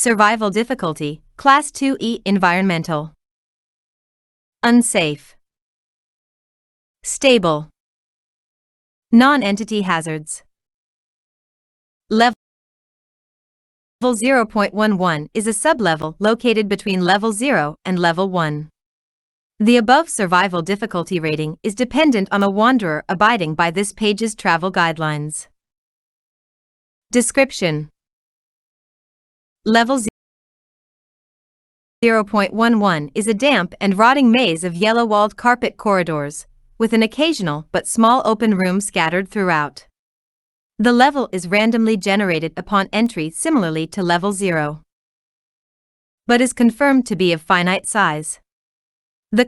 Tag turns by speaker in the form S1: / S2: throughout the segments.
S1: Survival difficulty, Class 2E environmental. Unsafe. Stable. Non-entity hazards. Level 0.11 is a sublevel located between Level 0 and Level 1. The above survival difficulty rating is dependent on a wanderer abiding by this page's travel guidelines. Description: Level 0.11 is a damp and rotting maze of yellow-walled carpet corridors, with an occasional but small open room scattered throughout. The level is randomly generated upon entry similarly to Level 0, but is confirmed to be of finite size. The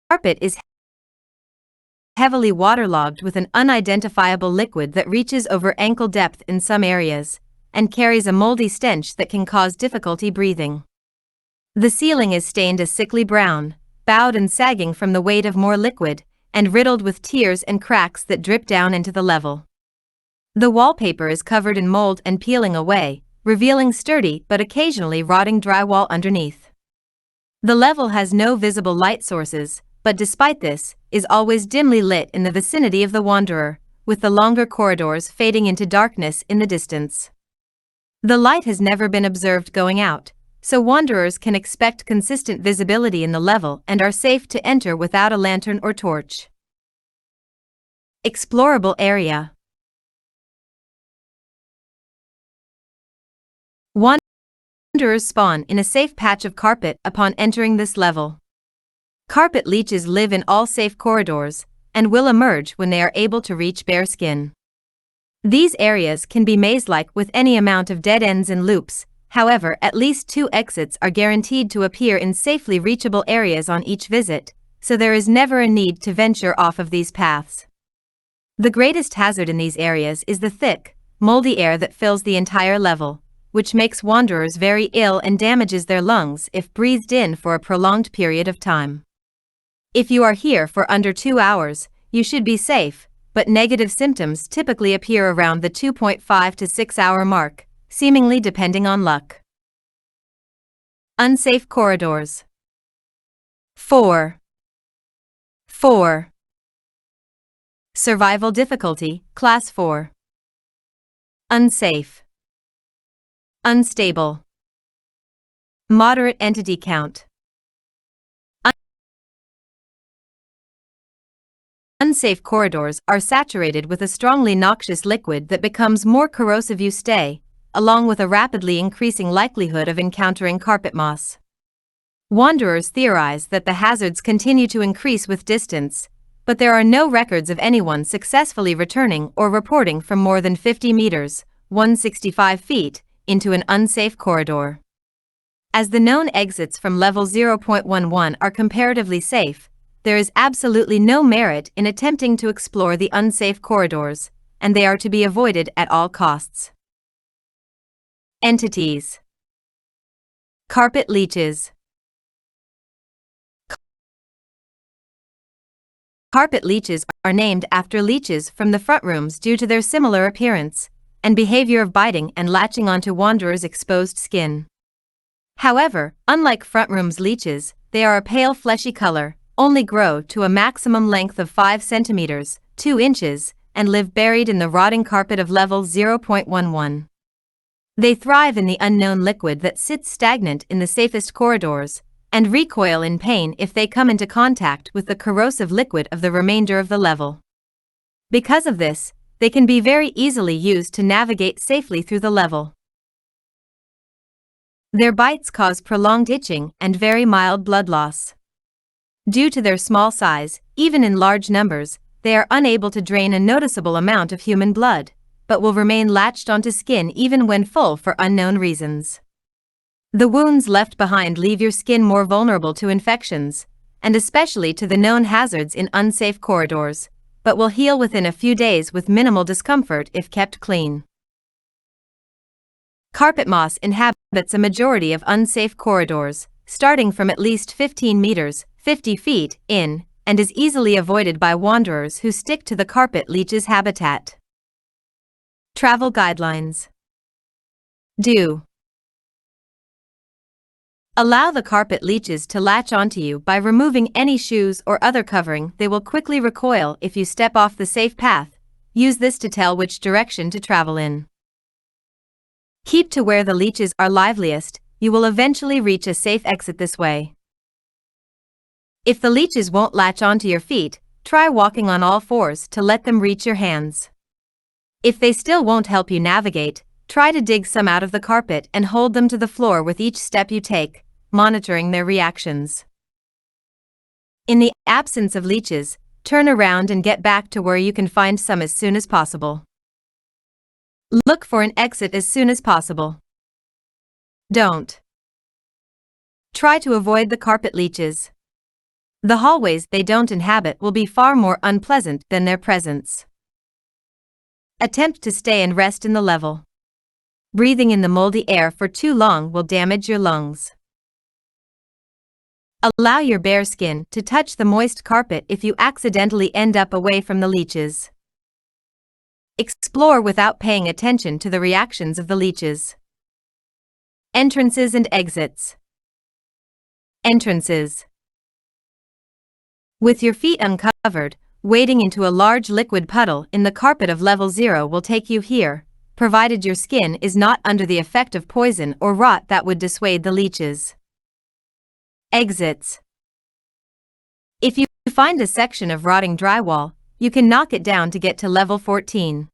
S1: carpet is heavily waterlogged with an unidentifiable liquid that reaches over ankle depth in some areas, and carries a moldy stench that can cause difficulty breathing. The ceiling is stained a sickly brown, bowed and sagging from the weight of more liquid, and riddled with tears and cracks that drip down into the level. The wallpaper is covered in mold and peeling away, revealing sturdy but occasionally rotting drywall underneath. The level has no visible light sources, but despite this, is always dimly lit in the vicinity of the wanderer, with the longer corridors fading into darkness in the distance. The light has never been observed going out, so wanderers can expect consistent visibility in the level and are safe to enter without a lantern or torch. Explorable area. Wanderers spawn in a safe patch of carpet upon entering this level. Carpet leeches live in all safe corridors, and will emerge when they are able to reach bare skin. These areas can be maze-like with any amount of dead ends and loops. However, at least 2 exits are guaranteed to appear in safely reachable areas on each visit, so there is never a need to venture off of these paths. The greatest hazard in these areas is the thick, moldy air that fills the entire level, which makes wanderers very ill and damages their lungs if breathed in for a prolonged period of time. If you are here for under 2 hours, you should be safe, but negative symptoms typically appear around the 2.5 to 6 hour mark, seemingly depending on luck. Unsafe corridors. 4. Survival difficulty, Class 4. Unsafe. Unstable. Moderate entity count. Unsafe corridors are saturated with a strongly noxious liquid that becomes more corrosive you stay, along with a rapidly increasing likelihood of encountering carpet moss. Wanderers theorize that the hazards continue to increase with distance, but there are no records of anyone successfully returning or reporting from more than 50 meters, 165 feet, into an unsafe corridor. As the known exits from Level 0.11 are comparatively safe, there is absolutely no merit in attempting to explore the unsafe corridors, and they are to be avoided at all costs. Entities. Carpet leeches. Carpet leeches are named after leeches from the front rooms due to their similar appearance and behavior of biting and latching onto wanderers' exposed skin. However, unlike front rooms leeches, they are a pale fleshy color, only grow to a maximum length of 5 centimeters, 2 inches, and live buried in the rotting carpet of Level 0.11. They thrive in the unknown liquid that sits stagnant in the safest corridors, and recoil in pain if they come into contact with the corrosive liquid of the remainder of the level. Because of this, they can be very easily used to navigate safely through the level. Their bites cause prolonged itching and very mild blood loss. Due to their small size, even in large numbers, they are unable to drain a noticeable amount of human blood, but will remain latched onto skin even when full for unknown reasons. The wounds left behind leave your skin more vulnerable to infections, and especially to the known hazards in unsafe corridors, but will heal within a few days with minimal discomfort if kept clean. Carpet moss inhabits a majority of unsafe corridors, starting from at least 15 meters, 50 feet, in, and is easily avoided by wanderers who stick to the carpet leech's habitat. Travel guidelines. Do. Allow the carpet leeches to latch onto you by removing any shoes or other covering. They will quickly recoil if you step off the safe path. Use this to tell which direction to travel in. Keep to where the leeches are liveliest. You will eventually reach a safe exit this way. If the leeches won't latch onto your feet, try walking on all fours to let them reach your hands. If they still won't help you navigate, try to dig some out of the carpet and hold them to the floor with each step you take, monitoring their reactions. In the absence of leeches, turn around and get back to where you can find some as soon as possible. Look for an exit as soon as possible. Don't. Try to avoid the carpet leeches. The hallways they don't inhabit will be far more unpleasant than their presence. Attempt to stay and rest in the level. Breathing in the moldy air for too long will damage your lungs. Allow your bare skin to touch the moist carpet if you accidentally end up away from the leeches. Explore without paying attention to the reactions of the leeches. Entrances and exits. Entrances. With your feet uncovered, wading into a large liquid puddle in the carpet of level 0 will take you here, provided your skin is not under the effect of poison or rot that would dissuade the leeches. Exits. If you find a section of rotting drywall, you can knock it down to get to level 14.